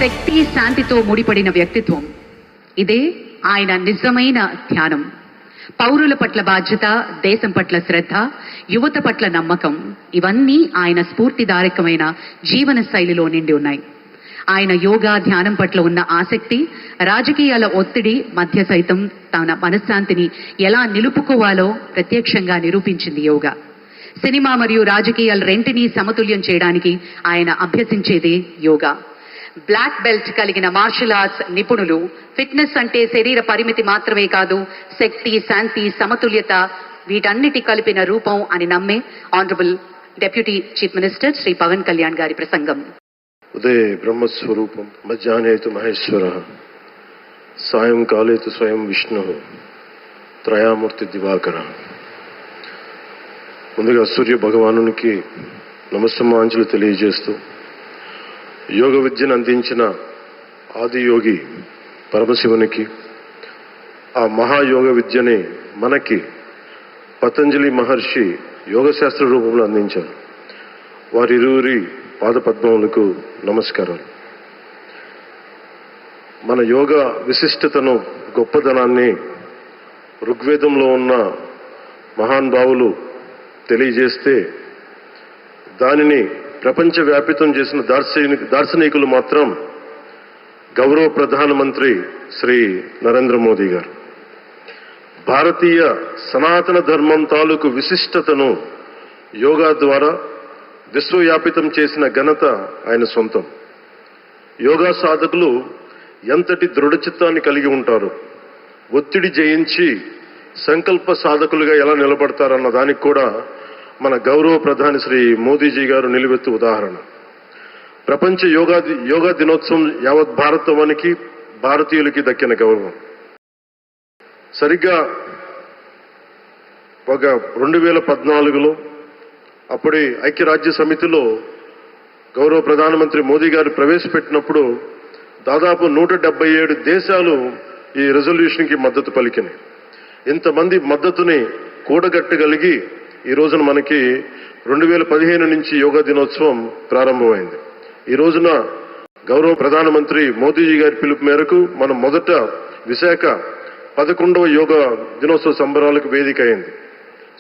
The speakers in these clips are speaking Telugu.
శక్తి శాంతితో ముడిపడిన వ్యక్తిత్వం. ఇదే ఆయన నిజమైన ధ్యానం. పౌరుల పట్ల బాధ్యత, దేశం పట్ల శ్రద్ధ, యువత పట్ల నమ్మకం, ఇవన్నీ ఆయన స్ఫూర్తిదాయకమైన జీవన శైలిలో నిండి ఉన్నాయి. ఆయన యోగా ధ్యానం పట్ల ఉన్న ఆసక్తి రాజకీయాల ఒత్తిడి మధ్య సైతం తన మనశ్శాంతిని ఎలా నిలుపుకోవాలో ప్రత్యక్షంగా నిరూపించింది యోగా. సినిమా మరియు రాజకీయాల రెంటినీ సమతుల్యం చేయడానికి ఆయన అభ్యసించేదే యోగా. బ్లాక్ బెల్ట్ కలిగిన మార్షల్ ఆర్ట్స్ నిపుణులు ఫిట్నెస్ అంటే శరీర పరిమితి మాత్రమే కాదు, శక్తి, శాంతి, సమతుల్యత వీటన్నిటి కలిపిన రూపం అని నమ్మే honourable deputy chief minister Shri Pawan Kalyan గారి ప్రసంగం. ఉదయ బ్రహ్మస్వరూపం, మధ్యాహ్నేతు మహేశ్వర, సాయంకాలేతు స్వయం విష్ణు, త్రయామూర్తి దివాకర. ముందుగా సూర్య భగవానునికి నమస్సమాంజలు తెలియజేస్తూ, యోగ విద్యను అందించిన ఆదియోగి పరమశివునికి, ఆ మహాయోగ విద్యని మనకి పతంజలి మహర్షి యోగశాస్త్ర రూపంలో అందించారు. వారిరువురి పాదపద్మములకు నమస్కారాలు. మన యోగ విశిష్టతను, గొప్పదనాన్ని ఋగ్వేదంలో ఉన్న మహానుభావులు తెలియజేస్తే, దానిని ప్రపంచవ్యాపితం చేసిన దార్శనికులు మాత్రం గౌరవ ప్రధానమంత్రి శ్రీ నరేంద్ర మోదీ గారు. భారతీయ సనాతన ధర్మం తాలూకు విశిష్టతను యోగా ద్వారా విశ్వవ్యాపితం చేసిన ఘనత ఆయన సొంతం. యోగా సాధకులు ఎంతటి దృఢచిత్తాన్ని కలిగి ఉంటారు, ఒత్తిడి జయించి సంకల్ప సాధకులుగా ఎలా నిలబడతారన్న దానికి కూడా మన గౌరవ ప్రధాని శ్రీ మోదీజీ గారు నిలువెత్తు ఉదాహరణ. ప్రపంచ యోగా దినోత్సవం యావత్ భారతవానికి, భారతీయులకి దక్కిన గౌరవం. సరిగ్గా ఒక 2014లో అప్పుడే ఐక్యరాజ్య సమితిలో గౌరవ ప్రధానమంత్రి మోదీ గారు ప్రవేశపెట్టినప్పుడు దాదాపు 177 దేశాలు ఈ రెజల్యూషన్కి మద్దతు పలికినాయి. ఇంతమంది మద్దతుని కూడగట్టగలిగి ఈ రోజున మనకి 2015 నుంచి యోగా దినోత్సవం ప్రారంభమైంది. ఈ రోజున గౌరవ ప్రధానమంత్రి మోదీజీ గారి పిలుపు మేరకు మనం మొదట విశాఖ 11వ యోగా దినోత్సవ సంబరాలకు వేదిక అయింది.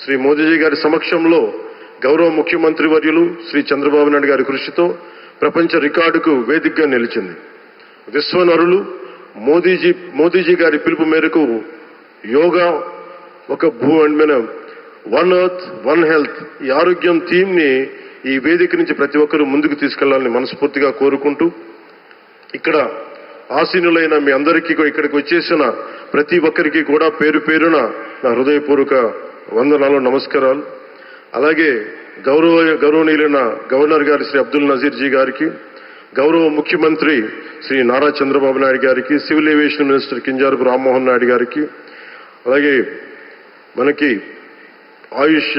శ్రీ మోదీజీ గారి సమక్షంలో గౌరవ ముఖ్యమంత్రి వర్యులు శ్రీ చంద్రబాబు నాయుడు గారి కృషితో ప్రపంచ రికార్డుకు వేదికగా నిలిచింది. విశ్వనరులు మోదీజీ గారి పిలుపు మేరకు యోగా ఒక వన్ ఎర్త్ వన్ హెల్త్, ఈ ఆరోగ్యం థీమ్ని ఈ వేదిక నుంచి ప్రతి ఒక్కరూ ముందుకు తీసుకెళ్లాలని మనస్ఫూర్తిగా కోరుకుంటూ, ఇక్కడ ఆసీనులైన మీ అందరికీ, ఇక్కడికి వచ్చేసిన ప్రతి ఒక్కరికి కూడా పేరు పేరున నా హృదయపూర్వక వందనాలు, నమస్కారాలు. అలాగే గౌరవనీయులైన గవర్నర్ గారి శ్రీ అబ్దుల్ నజీర్ జీ గారికి, గౌరవ ముఖ్యమంత్రి శ్రీ నారా చంద్రబాబు నాయుడు గారికి, civil aviation minister Kinjarapu Rammohan Naidu గారికి, అలాగే మనకి AYUSH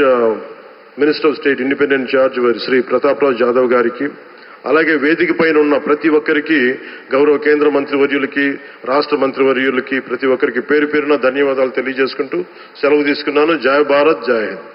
minister of state independent charge Shri Prataprao Jadhav గారికి, అలాగే వేదిక పైన ఉన్న ప్రతి ఒక్కరికి, గౌరవ కేంద్ర మంత్రివర్యులకి, రాష్ట్ర మంత్రివర్యులకి, ప్రతి ఒక్కరికి పేరు పేరున ధన్యవాదాలు తెలియజేసుకుంటూ సెలవు తీసుకున్నాను. జై భారత్, జై హింద్.